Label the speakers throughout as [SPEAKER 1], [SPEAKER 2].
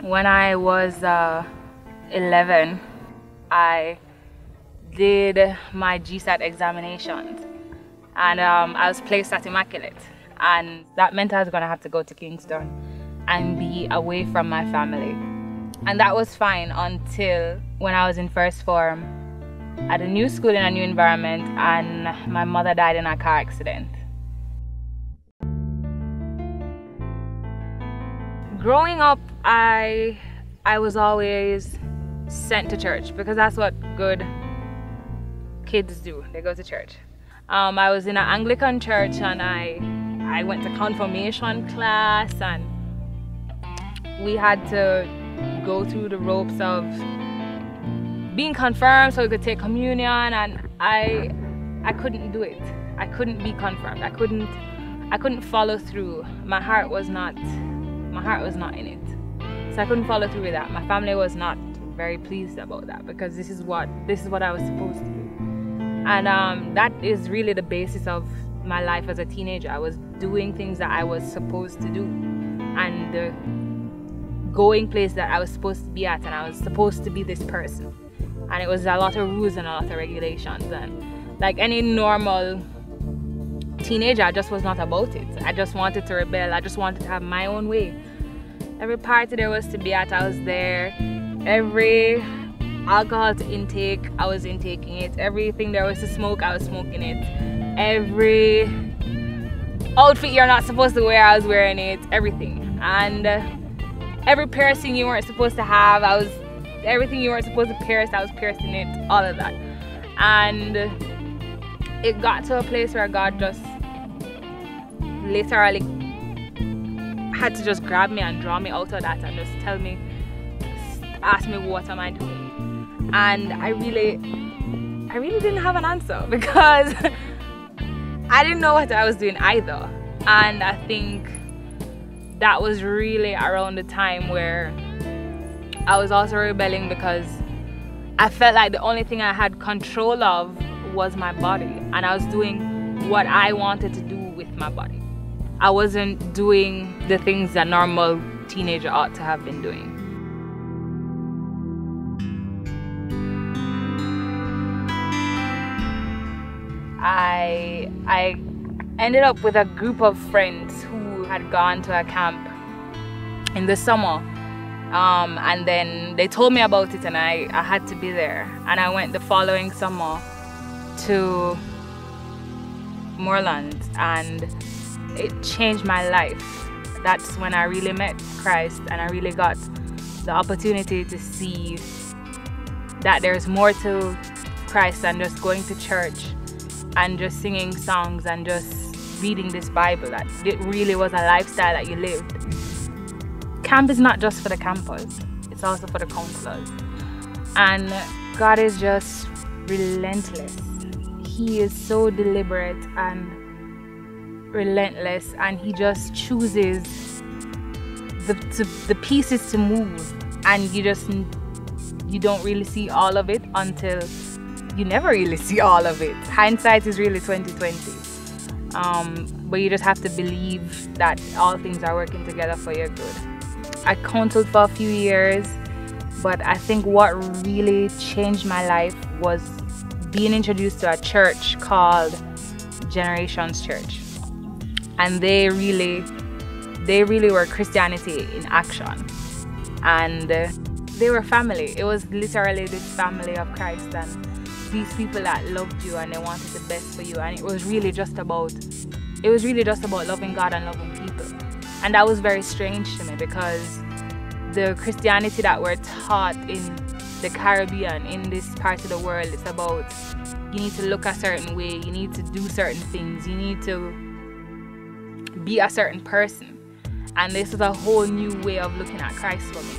[SPEAKER 1] When I was 11, I did my GSAT examinations, and I was placed at Immaculate, and that meant I was going to have to go to Kingston and be away from my family. And that was fine until when I was in first form at a new school in a new environment, and my mother died in a car accident. Growing up, I was always sent to church because that's what good kids do. They go to church. I was in an Anglican church, and I went to confirmation class, and we had to go through the ropes of being confirmed so we could take communion, and I couldn't do it. I couldn't be confirmed. I couldn't follow through. My heart was not in it. So I couldn't follow through with that. My family was not very pleased about that because this is what I was supposed to do. And that is really the basis of my life as a teenager. I was doing things that I was supposed to do, and the going place that I was supposed to be at, and I was supposed to be this person. And it was a lot of rules and a lot of regulations, and like any normal teenager, I just was not about it. I just wanted to rebel. I just wanted to have my own way. Every party there was to be at, I was there. Every alcohol to intake, I was intaking it. Everything there was to smoke, I was smoking it. Every outfit you're not supposed to wear, I was wearing it. Everything. And every piercing you weren't supposed to have, everything you weren't supposed to pierce, I was piercing it. All of that. And it got to a place where God just literally had to just grab me and draw me out of that and just ask me what am I doing. And I really didn't have an answer because I didn't know what I was doing either. And I think that was really around the time where I was also rebelling because I felt like the only thing I had control of was my body, and I was doing what I wanted to do with my body. I wasn't doing the things that normal teenager ought to have been doing. I ended up with a group of friends who had gone to a camp in the summer, and then they told me about it, and I had to be there. And I went the following summer to Moorland, and it changed my life. That's when I really met Christ, and I really got the opportunity to see that there's more to Christ than just going to church and just singing songs and just reading this Bible. That it really was a lifestyle that you lived. Camp is not just for the campers, it's also for the counselors. And God is just relentless. He is so deliberate and relentless, and he just chooses the pieces to move, and you don't really see all of it until you never really see all of it. Hindsight is really 20/20. But you just have to believe that all things are working together for your good. I counseled for a few years, but I think what really changed my life was being introduced to a church called Generations Church. And they really were Christianity in action. And they were family. It was literally this family of Christ, and these people that loved you and they wanted the best for you. And it was really just about loving God and loving people. And that was very strange to me because the Christianity that we're taught in the Caribbean, in this part of the world, it's about you need to look a certain way, you need to do certain things, you need to be a certain person. And this is a whole new way of looking at Christ for me.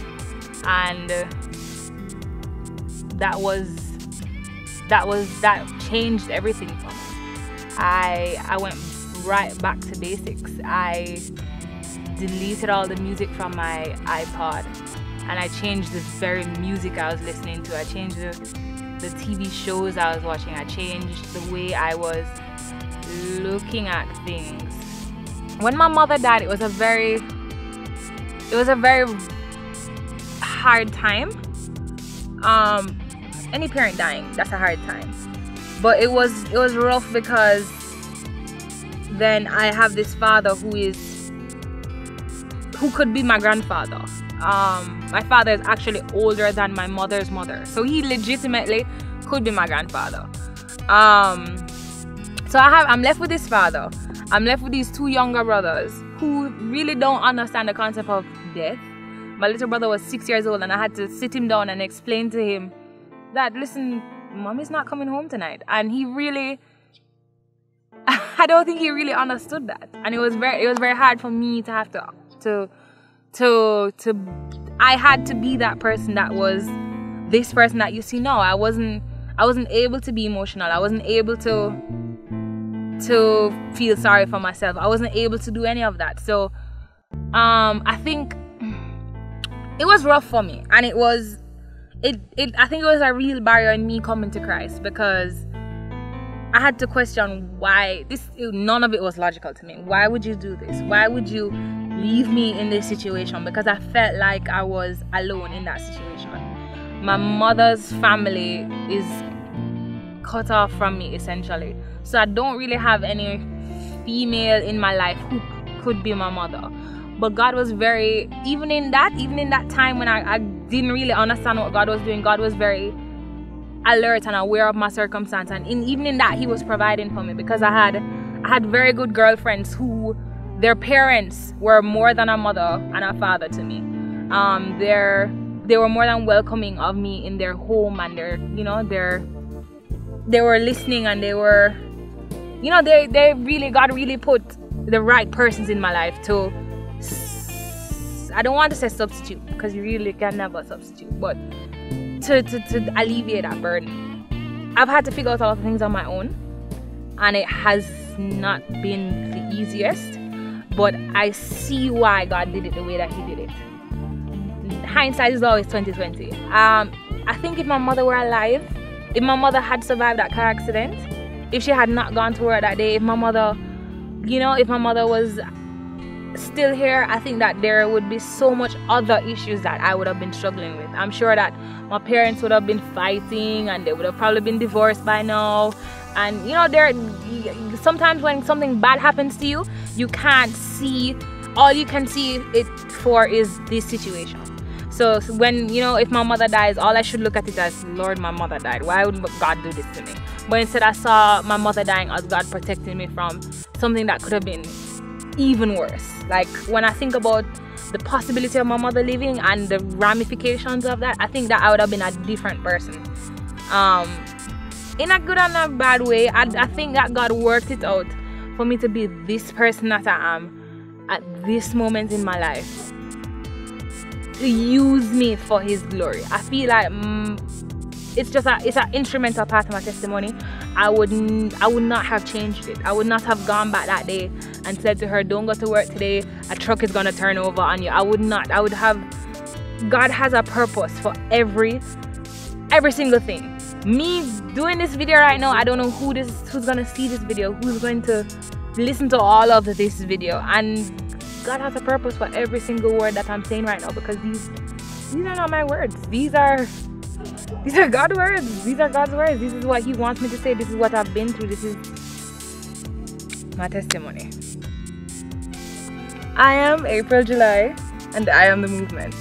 [SPEAKER 1] And that changed everything for me. I went right back to basics. I deleted all the music from my iPod, and I changed the very music I was listening to. I changed the TV shows I was watching. I changed the way I was looking at things. When my mother died, it was a very hard time. Any parent dying, that's a hard time. But it was rough because then I have this father who could be my grandfather. My father is actually older than my mother's mother, so he legitimately could be my grandfather. So I'm left with this father. I'm left with these two younger brothers who really don't understand the concept of death. My little brother was 6 years old, and I had to sit him down and explain to him that, listen, mommy's not coming home tonight. And he really, I don't think he really understood that. And it was very hard for me to have I had to be that person that was this person that you see now. I wasn't able to be emotional. I wasn't able to feel sorry for myself. I wasn't able to do any of that. So I think it was rough for me, and I think it was a real barrier in me coming to Christ, because I had to question why none of it was logical to me. Why would you do this? Why would you leave me in this situation? Because I felt like I was alone in that situation. My mother's family is cut off from me, essentially. So I don't really have any female in my life who could be my mother. But God was very, even in that time when I didn't really understand what God was doing, God was very alert and aware of my circumstance. And even in that, He was providing for me, because I had very good girlfriends who their parents were more than a mother and a father to me. They were more than welcoming of me in their home, and they were listening, and they were, God really put the right persons in my life to, I don't want to say substitute, because you really can never substitute, but to alleviate that burden. I've had to figure out all the things on my own, and it has not been the easiest, but I see why God did it the way that He did it. Hindsight is always 20/20. I think if my mother were alive, if my mother had survived that car accident, if she had not gone to work that day, if my mother was still here, I think that there would be so much other issues that I would have been struggling with. I'm sure that my parents would have been fighting, and they would have probably been divorced by now. And sometimes when something bad happens to you, you can't see, all you can see it for is this situation. So when, if my mother dies, all I should look at it as, Lord, my mother died. Why would God do this to me? But instead I saw my mother dying as God protecting me from something that could have been even worse. Like, when I think about the possibility of my mother living and the ramifications of that, I think that I would have been a different person. In a good and a bad way, I think that God worked it out for me to be this person that I am at this moment in my life, to use me for His glory. I feel like it's an instrumental part of my testimony. I would not have changed it. I would not have gone back that day and said to her, don't go to work today, a truck is gonna turn over on you. I would not. I would have, God has a purpose for every single thing. Me doing this video right now, I don't know who's gonna see this video, who's going to listen to all of this video, and God has a purpose for every single word that I'm saying right now, because these are not my words. These are God's words. These are God's words. This is what He wants me to say. This is what I've been through. This is my testimony. I am Apryl July, and I am the movement.